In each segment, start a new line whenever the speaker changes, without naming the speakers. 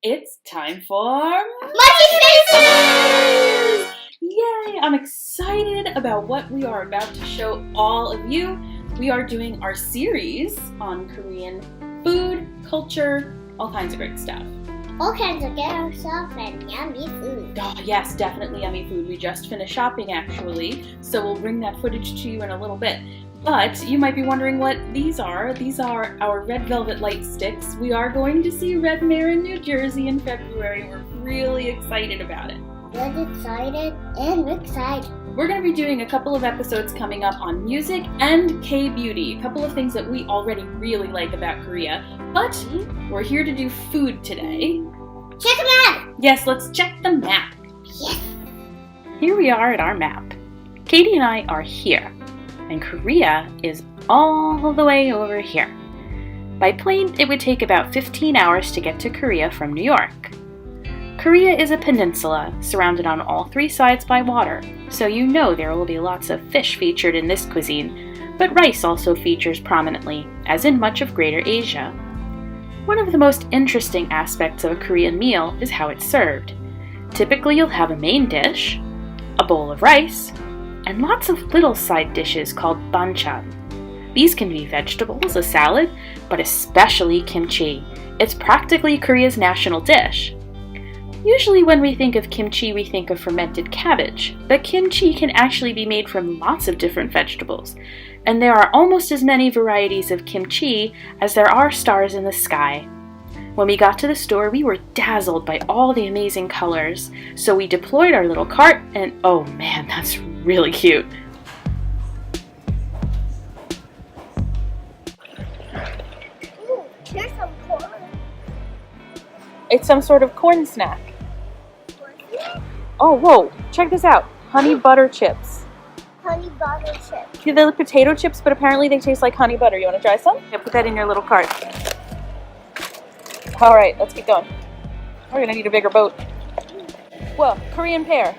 It's time for
Munchies!
Yay! I'm excited about what we are about to show all of you. We are doing our series on Korean food, culture, all kinds of great stuff.
All kinds of good stuff and yummy food.
Oh yes, definitely yummy food. We just finished shopping actually, so we'll bring that footage to you in a little bit. But you might be wondering what these are. These are our red velvet light sticks. We are going to see Red Mare in New Jersey in February. We're really excited about it.
We're excited and excited.
We're going to be doing a couple of episodes coming up on music and K-beauty, a couple of things that we already really like about Korea. But we're here to do food today.
Check them out!
Yes, let's check the map.
Yes.
Here we are at our map. Katie and I are here, and Korea is all the way over here. By plane, it would take about 15 hours to get to Korea from New York. Korea is a peninsula surrounded on all three sides by water, so you know there will be lots of fish featured in this cuisine, but rice also features prominently, as in much of Greater Asia. One of the most interesting aspects of a Korean meal is how it's served. Typically you'll have a main dish, a bowl of rice, and lots of little side dishes called banchan. These can be vegetables, a salad, but especially kimchi. It's practically Korea's national dish. Usually when we think of kimchi, we think of fermented cabbage, but kimchi can actually be made from lots of different vegetables, and there are almost as many varieties of kimchi as there are stars in the sky. When we got to the store, we were dazzled by all the amazing colors, so we deployed our little cart, and oh man, that's really cute.
Ooh, here's some corn.
It's some sort of corn snack. Oh, whoa, check this out. Honey butter chips.
Honey butter chips.
They're like potato chips, but apparently they taste like honey butter. You want to try some? Yeah, put that in your little cart. All right, let's keep going. We're going to need a bigger boat. Whoa, Korean pear.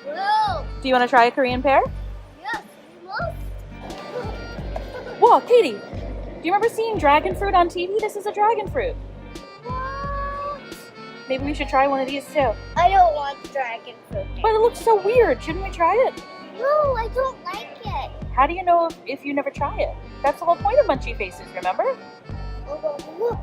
Whoa.
Do you want to try a Korean pear?
Yes, we must.
Whoa, Katie, do you remember seeing dragon fruit on TV? This is a dragon fruit.
What?
Maybe we should try one of these too.
I don't want dragon fruit.
But it looks so weird. Shouldn't we try it?
No, I don't like it.
How do you know if you never try it? That's the whole point of Munchie Faces, remember?
Look.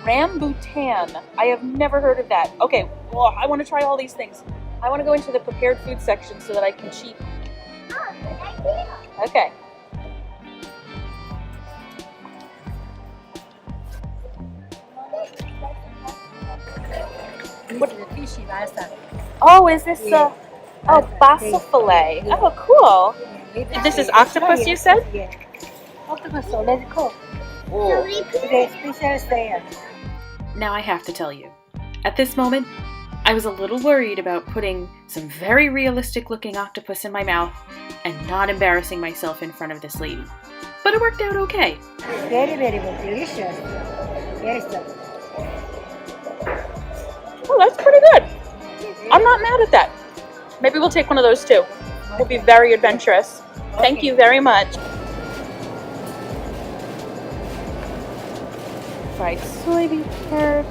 Rambutan. I have never heard of that. Okay, well, I want to try all these things. I want to go into the prepared food section so that I can cheat.
Oh, good idea.
Okay. What? Oh, is this basa fillet? Oh, cool. This is octopus, you said?
Yeah. Octopus, so let's go.
Oh.
Today's special day.
Now I have to tell you, at this moment, I was a little worried about putting some very realistic looking octopus in my mouth and not embarrassing myself in front of this lady. But it worked out okay.
Very, very good. Delicious. Very soft.
Oh, that's pretty good. I'm not mad at that. Maybe we'll take one of those too. We'll be very adventurous. Thank you very much. Fried soybean curd,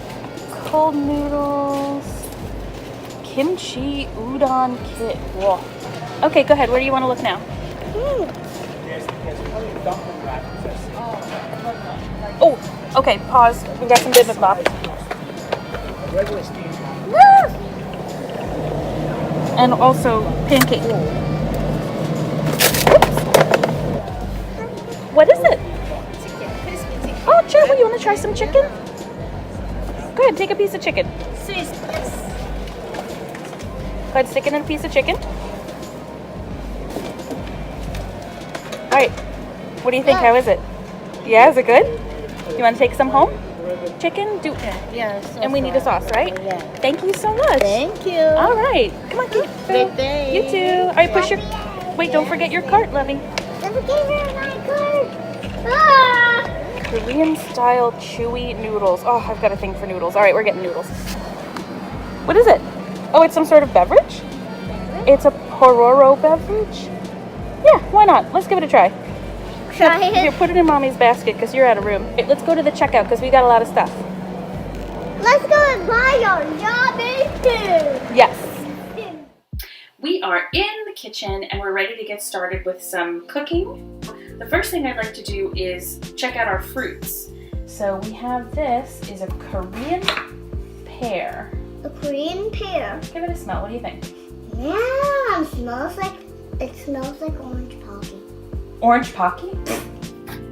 cold noodles, kimchi udon kit. Whoa. Okay, go ahead. Where do you want to look now? Oh, okay. Pause. We've got some bibimbap. And also pancake. What is it? Oh, sure. Well, you want to try some chicken? Go ahead, take a piece of chicken. Go ahead, stick it in a piece of chicken. All right. What do you think? How is it? Yeah, is it good? You want to take some home? Chicken?
Yes.
And we need a sauce, right?
Yeah.
Thank you so much.
Thank you.
All right. Come on, Kate.
Great day.
You too. All right, push your... Wait, don't forget your cart, Lovey.
Don't forget my card. Ah!
Korean-style chewy noodles. Oh, I've got a thing for noodles. All right, we're getting noodles. What is it? Oh, it's some sort of beverage? It's a pororo beverage? Yeah, why not? Let's give it a try.
Try
Here,
it.
put it in Mommy's basket because you're out of room. Wait, let's go to the checkout because we got a lot of stuff.
Let's go and buy our yummy food.
Yes. We are in the kitchen and we're ready to get started with some cooking. The first thing I'd like to do is check out our fruits. So we have this is a Korean pear.
A Korean pear.
Give it a smell. What do you think?
Yeah, it smells like orange pocky.
Orange pocky?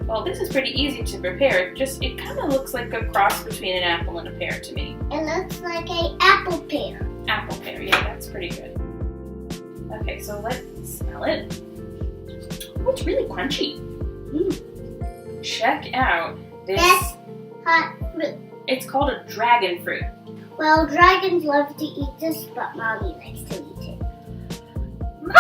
Well, this is pretty easy to prepare. It kind of looks like a cross between an apple and a pear to me.
It looks like an apple pear.
Apple pear, yeah, that's pretty good. Okay, so let's smell it. Oh, it's really crunchy. Check out this.
That's hot fruit.
It's called a dragon fruit.
Well, dragons love to eat this, but Mommy likes to eat it.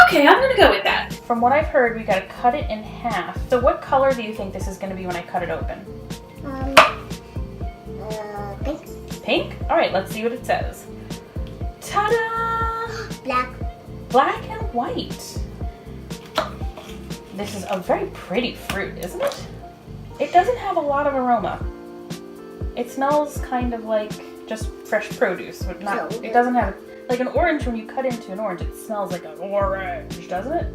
Okay, I'm gonna go with that. From what I've heard, we gotta cut it in half. So what color do you think this is gonna be when I cut it open?
Pink.
Pink? All right, let's see what it says. Ta-da!
Black.
Black and white. This is a very pretty fruit, isn't it? It doesn't have a lot of aroma. It smells kind of like just fresh produce, but not. It doesn't have like an orange. When you cut into an orange, it smells like an orange, doesn't it?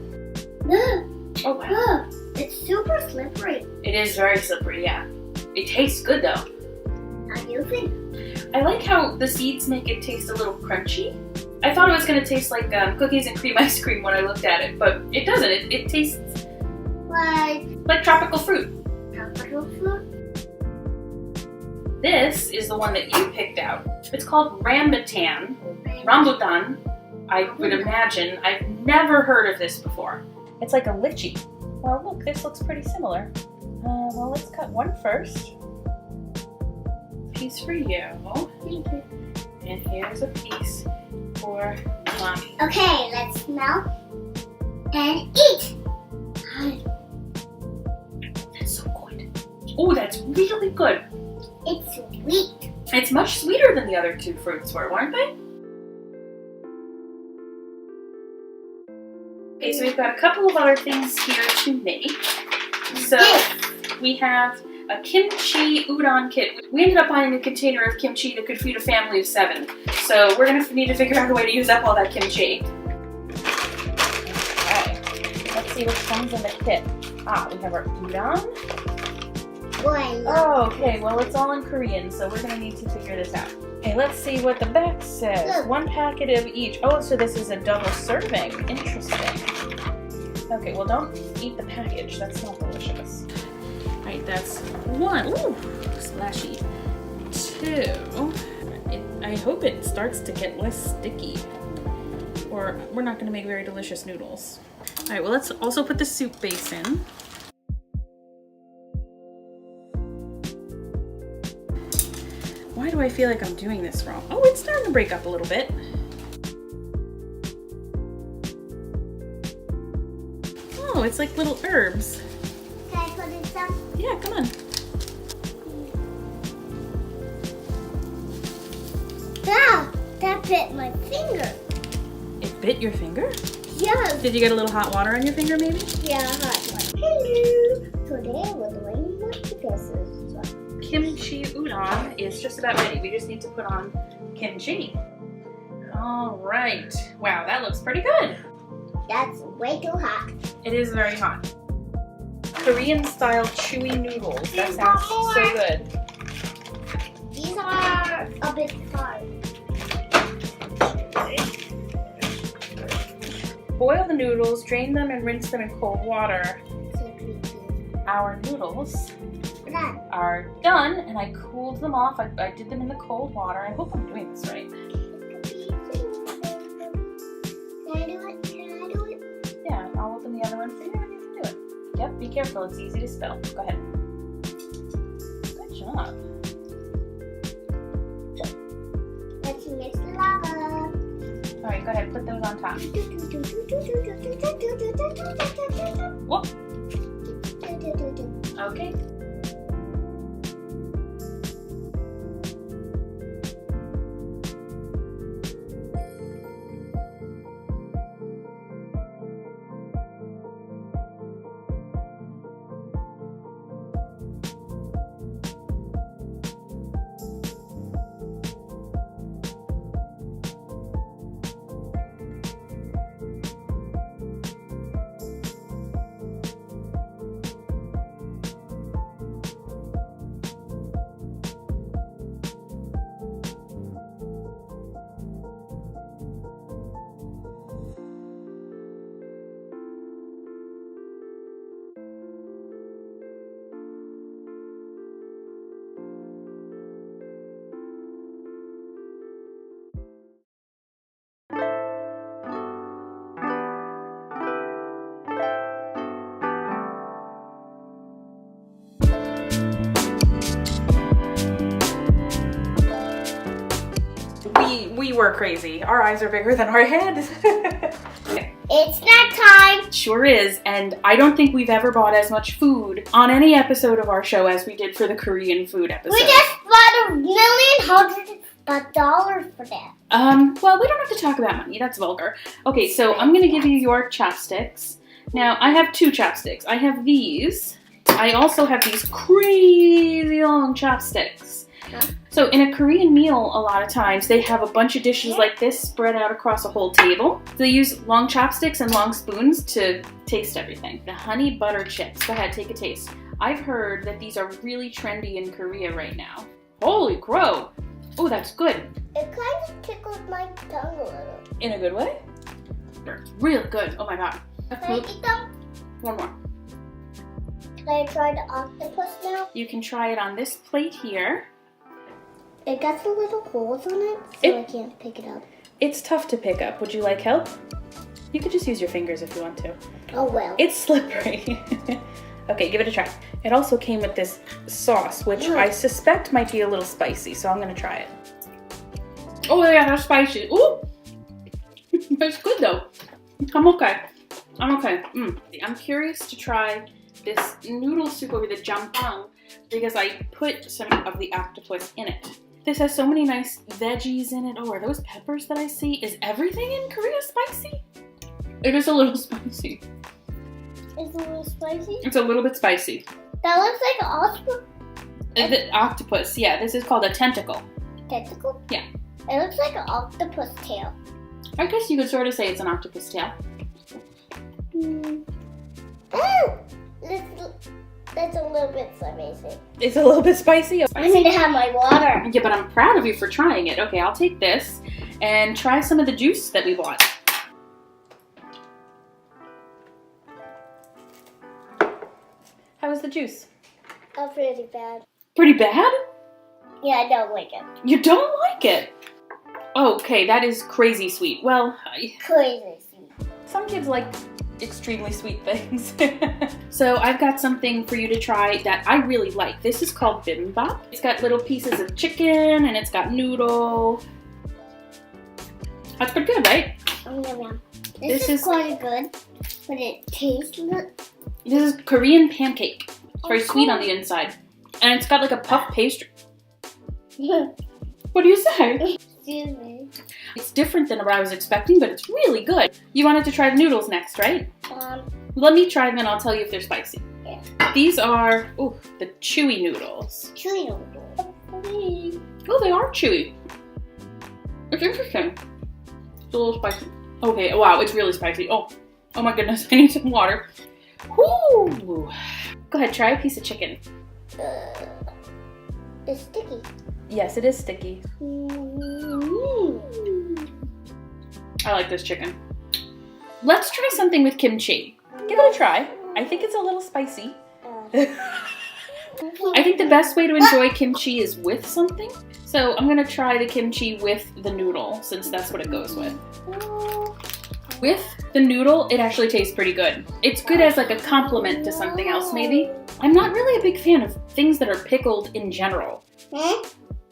Oh wow!
It's super slippery.
It is very slippery. Yeah. It tastes good though.
How do you think?
I like how the seeds make it taste a little crunchy. I thought it was going to taste like cookies and cream ice cream when I looked at it, but it doesn't. It tastes like tropical fruit.
Tropical fruit.
This is the one that you picked out. It's called rambutan. Rambutan, I would imagine. I've never heard of this before. It's like a lychee. Well, look, this looks pretty similar. Well, let's cut one first. Piece for you.
Thank you.
And here's a piece for Mommy.
Okay, let's smell and eat.
That's so good. Oh, that's really good.
It's sweet.
It's much sweeter than the other two fruits were, weren't they? Okay, so we've got a couple of other things here to make. So we have a kimchi udon kit. We ended up buying a container of kimchi that could feed a family of 7. So we're gonna need to figure out a way to use up all that kimchi. Okay, let's see what comes in the kit. We have our udon. Oh, okay, well it's all in Korean, so we're gonna need to figure this out. Okay, let's see what the back says.
Look.
1 packet of each. Oh, so this is a double serving. Interesting. Okay, well don't eat the package. That's not delicious. Alright, that's 1. Ooh, splashy. 2. I hope it starts to get less sticky, or we're not gonna make very delicious noodles. Alright, well let's also put the soup base in. Why do I feel like I'm doing this wrong? Oh, it's starting to break up a little bit. Oh, it's like little herbs.
Can I put in some?
Yeah, come on.
Wow, that bit my finger.
It bit your finger?
Yes.
Did you get a little hot water on your finger maybe?
Yeah, hot one. Hello. Today we're doing Munchies.
Kimchi udon is just about ready. We just need to put on kimchi. All right. Wow, that looks pretty good.
That's way too hot.
It is very hot. Korean style chewy noodles. That sounds so good.
These are a bit hard.
Boil the noodles, drain them, and rinse them in cold water. Our noodles are done, and I cooled them off. I did them in the cold water. I hope I'm doing this right.
Can I do it? Can I do it?
Yeah, I'll open the other one for you and you can do it. Yep, be careful. It's easy to spill. Go ahead. Good job.
Let's mix the lava.
All right, go ahead. Put those on top. Whoop. Okay. We're crazy. Our eyes are bigger than our head.
It's snack time.
Sure is, and I don't think we've ever bought as much food on any episode of our show as we did for the Korean food episode.
We just bought $1,100,000 for that.
Well, we don't have to talk about money. That's vulgar. Okay, so I'm going to give you your chopsticks. Now, I have 2 chopsticks. I have these. I also have these crazy long chopsticks.
Huh?
So in a Korean meal, a lot of times, they have a bunch of dishes like this spread out across a whole table. They use long chopsticks and long spoons to taste everything. The honey butter chips. Go ahead, take a taste. I've heard that these are really trendy in Korea right now. Holy crow! Oh, that's good.
It kind of tickled my tongue a little.
In a good way? They're really good. Oh my god.
Can I eat them?
One more.
Can I try the octopus now?
You can try it on this plate here.
It got some little holes on it, so I can't pick it up.
It's tough to pick up. Would you like help? You could just use your fingers if you want to.
Oh well.
It's slippery. Okay, give it a try. It also came with this sauce, which I suspect might be a little spicy, so I'm gonna try it. Oh yeah, that's spicy. Ooh! It's good though. I'm okay. I'm curious to try this noodle soup over the jjampong because I put some of the octopus in it. This has so many nice veggies in it. Oh, are those peppers that I see? Is everything in Korea spicy? It is a little spicy.
It's a little spicy?
It's a little bit spicy.
That looks like an octopus.
The octopus, yeah. This is called a tentacle.
Tentacle?
Yeah.
It looks like an octopus tail.
I guess you could sort of say it's an octopus tail.
Oh! That's a little bit spicy.
It's a little bit spicy.
I need to have my water.
Yeah, but I'm proud of you for trying it. Okay, I'll take this and try some of the juice that we bought. How was the juice?
Oh, pretty bad.
Pretty bad?
Yeah, I don't like it.
You don't like it? Okay, that is crazy sweet. Well,
Crazy sweet.
some kids like extremely sweet things. So I've got something for you to try that I really like. This is called bibimbap. It's got little pieces of chicken and it's got noodle. That's pretty good, right?
Yum. This is quite good, but it tastes
This is Korean pancake. It's very
Oh,
sweet on
cool.
the inside. And it's got like a puff pastry. What do you say?
Excuse me.
It's different than what I was expecting, but it's really good. You wanted to try the noodles next, right? Let me try them and I'll tell you if they're spicy.
Yeah.
These are, the chewy noodles.
Chewy noodles.
Oh, they are chewy. It's interesting. It's a little spicy. Okay, wow, it's really spicy. Oh my goodness, I need some water. Woo! Go ahead, try a piece of chicken.
It's sticky.
Yes, it is sticky. I like this chicken. Let's try something with kimchi. Give it a try. I think it's a little spicy. I think the best way to enjoy kimchi is with something. So I'm gonna try the kimchi with the noodle, since that's what it goes with. With the noodle, it actually tastes pretty good. It's good as like a complement to something else, maybe. I'm not really a big fan of things that are pickled in general.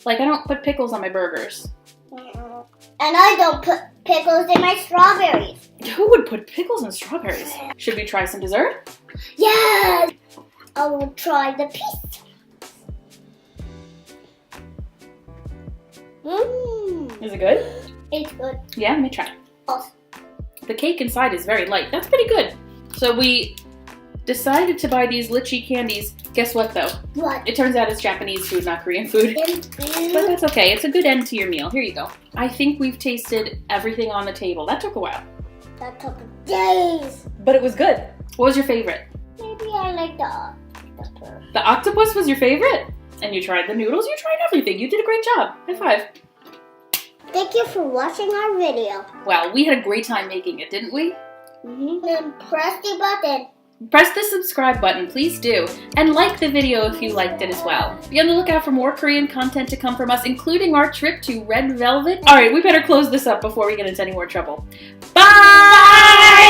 Like, I don't put pickles on my burgers.
And I don't put pickles in my strawberries.
Who would put pickles in strawberries? Should we try some dessert?
Yes! I will try the piece.
Is it good?
It's good.
Yeah, let me try.
Awesome.
The cake inside is very light. That's pretty good. So we decided to buy these lychee candies. Guess what though?
What?
It turns out it's Japanese food, not Korean food. But that's okay. It's a good end to your meal. Here you go. I think we've tasted everything on the table. That took a while.
That took days.
But it was good. What was your favorite?
Maybe I like the octopus.
The octopus was your favorite? And you tried the noodles? You tried everything. You did a great job. High five.
Thank you for watching our video.
Well, we had a great time making it, didn't we?
Then press the button.
Press the subscribe button, please do. And like the video if you liked it as well. Be on the lookout for more Korean content to come from us, including our trip to Red Velvet. Alright, we better close this up before we get into any more trouble. Bye!